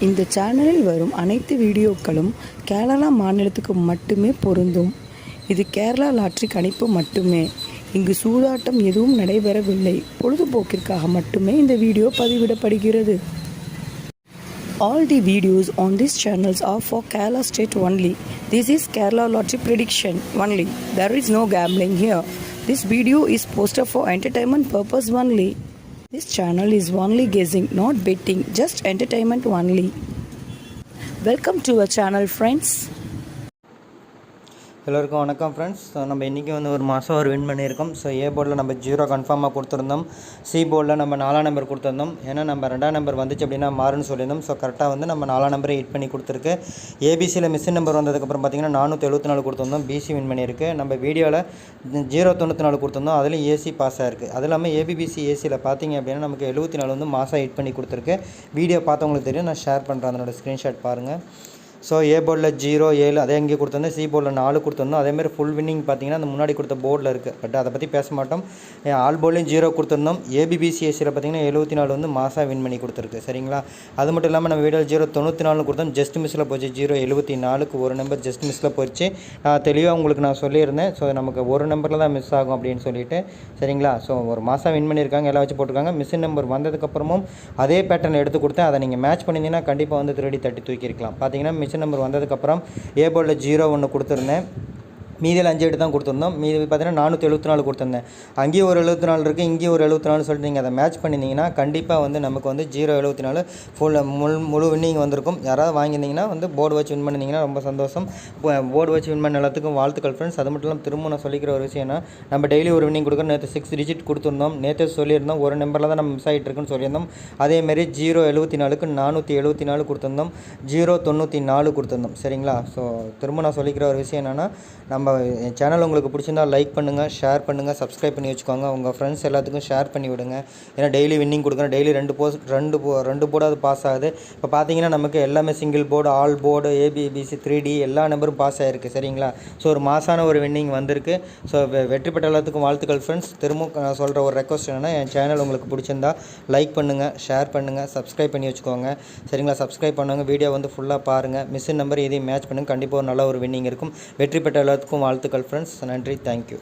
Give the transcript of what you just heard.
இந்த சேனலில் வரும் அனைத்து வீடியோக்களும் கேரளா மாநிலத்துக்கு மட்டுமே பொருந்தும். இது கேரளா லாட்டரி கணிப்பு மட்டுமே. இங்கு சூதாட்டம் எதுவும் நடைபெறவில்லை. பொழுதுபோக்கிற்காக மட்டுமே இந்த video பதிவிடப்படுகிறது. All the videos on these channels are for Kerala state only. This is Kerala lottery prediction only. There is no gambling here. This video is posted for entertainment purpose only. This channel is only guessing, not betting, just entertainment only. Welcome to our channel, friends. எல்லோருக்கும் வணக்கம் friends. So நம்ம இன்றைக்கி ஒரு மாதம் win பண்ணியிருக்கோம். So ஏ போர்டில் நம்ம 0 கன்ஃபார்மாக கொடுத்துருந்தோம். சி போர்டில் நம்ம 4ஆம் நம்பர் கொடுத்துருந்தோம். ஏன்னா நம்ம 2ஆம் நம்பர் வந்துச்சு அப்படின்னா மாறுன்னு சொல்லியிருந்தோம். ஸோ கரெக்டாக நம்ம 4ஆம் நம்பரை ஹிட் பண்ணி கொடுத்துருக்கு. ஏபிசியில் மிஸ்ஸின் நம்பர் வந்ததுக்கப்புறம் பார்த்திங்கன்னா 474 கொடுத்துருந்தோம். பிசி வின் பண்ணியிருக்கு. நம்ம வீடியோவில் 094 கொடுத்துருந்தோம். அதில் ஏசி பாஸ் ஆகிருக்கு. அது இல்லாமல் ஏபிபிசி ஏசியில் பார்த்திங்க அப்படின்னா நமக்கு 74 மாதம் ஹிட் பண்ணி கொடுத்துருக்கு. வீடியோ பார்த்தவங்களுக்கு தெரியும். நான் ஷேர் பண்ணுறேன், அதனோட ஸ்க்ரீன்ஷாட் பாருங்கள். ஸோ ஏ போர்டில் 0, 7 அதே அங்கேயே கொடுத்துருந்தோம். சி போர்டில் 4 கொடுத்துருந்தோம். அதேமாதிரி ஃபுல் வின்னிங் பார்த்திங்கன்னா அந்த முன்னாடி கொடுத்த போர்டில் இருக்குது. பட் அதை பற்றி பேச மாட்டோம். ஆல் போர்ட்லேயும் 0 கொடுத்துருந்தோம். ஏபிபிசிஎஸ்சியில் பார்த்திங்கன்னா 74 மாதம் வின் பண்ணி கொடுத்துருக்கு. சரிங்களா? அது மட்டும் இல்லாமல் நம்ம வீடியோவில் 094 கொடுத்தோம். ஜஸ்ட் மிஸ்ஸில் போச்சு. 074க்கு ஒரு நம்பர் ஜஸ்ட் மிஸ்ஸில் போயிடுச்சு. தெளிவாக உங்களுக்கு நான் சொல்லியிருந்தேன். ஸோ நமக்கு ஒரு நம்பரில் தான் மிஸ் ஆகும் அப்படின்னு சொல்லிட்டு. சரிங்களா? ஸோ ஒரு மாதம் வின் பண்ணியிருக்காங்க. எல்லாம் வச்சு போட்டிருக்காங்க. மிஸ்ஸின் நம்பர் வந்ததுக்கப்புறமும் அதே பேட்டர்ன் எடுத்து கொடுத்தேன். அதை நீங்கள் மேட்ச் பண்ணியிருந்தீங்கன்னா கண்டிப்பாக திருடி தட்டி தூக்கியிருக்கலாம். பார்த்தீங்கன்னா மிஸ்ஸின் நம்பர் வந்ததுக்கப்புறம் ஏ போர்டில் 0 1 கொடுத்துருந்தேன். மீதியில் 5 8 தான் கொடுத்துருந்தோம். மீதி பார்த்தீங்கன்னா 474 கொடுத்துருந்தேன். அங்கேயும் ஒரு 74 இருக்குது, இங்கேயும் ஒரு 74 சொல்லிட்டு நீங்கள் அதை மேட்ச் பண்ணியிருந்தீங்கன்னா கண்டிப்பாக நமக்கு 074 முழு வின்னிங் வந்திருக்கும். யாராவது வாங்கியிருந்தீங்கன்னா போர்டு வச்சு வின் பண்ணியிருந்தீங்கன்னா ரொம்ப சந்தோஷம். போர்டு வச்சு வின் பண்ண எல்லாத்துக்கும் வாழ்த்துக்கள் ஃப்ரெண்ட்ஸ். அது மட்டும் இல்லாமல் திரும்ப நான் சொல்லிக்கிற ஒரு விஷயம்னா, நம்ம டெய்லி ஒரு வின்னிங் கொடுக்குறோம். நேற்று 6 டிஜிட் கொடுத்துருந்தோம். நேற்று சொல்லியிருந்தோம் ஒரு நம்பரில் தான் நம்ம மிஸ் ஆகிட்டு இருக்குன்னு சொல்லியிருந்தோம். அதேமாரி 074க்கு 474 கொடுத்துருந்தோம். 094 கொடுத்துருந்தோம். சரிங்களா? ஸோ திரும்ப நான் சொல்லிக்கிற ஒரு விஷயம் என்னென்னா, நம்ம சேனல் உங்களுக்கு பிடிச்சிருந்தால் லைக் பண்ணுங்கள், ஷேர் பண்ணுங்கள், சப்ஸ்கிரைப் பண்ணி வச்சுக்கோங்க. உங்கள் ஃப்ரெண்ட்ஸ் எல்லாத்துக்கும் ஷேர் பண்ணி விடுங்க. ஏன்னா டெய்லி வின்னிங் கொடுக்குறேன். டெய்லி ரெண்டு போர்டாவது பாஸ் ஆகுது. இப்போ பார்த்தீங்கன்னா நமக்கு எல்லாமே single board, all board, ABBC 3D எல்லா நம்பரும் பாஸ் ஆகிருக்கு. சரிங்களா? ஸோ ஒரு மாசான ஒரு வின்னிங் வந்திருக்கு. ஸோ வெற்றி பெற்ற எல்லாத்துக்கும் வாழ்த்துக்கள் ஃப்ரெண்ட்ஸ். திரும்ப நான் சொல்கிற ஒரு ரெக்வஸ்ட் என்னென்னா, என் சேனல் உங்களுக்கு பிடிச்சிருந்தா லைக் பண்ணுங்கள், ஷேர் பண்ணுங்கள், சப்ஸ்கிரைப் பண்ணி வச்சுக்கோங்க. சரிங்களா? சப்ஸ்கிரைப் பண்ணுங்கள். வீடியோ ஃபுல்லாக பாருங்கள். மிஸ்ஸின் நம்பர் இதையும் மேட்ச் பண்ணுங்கள். கண்டிப்பாக ஒரு நல்ல ஒரு வின்னிங் இருக்கும். வெற்றி பெற்ற எல்லாத்துக்கும் வாழ்த்துக்கள் ஃப்ரெண்ட்ஸ். நன்றி. தேங்க்யூ.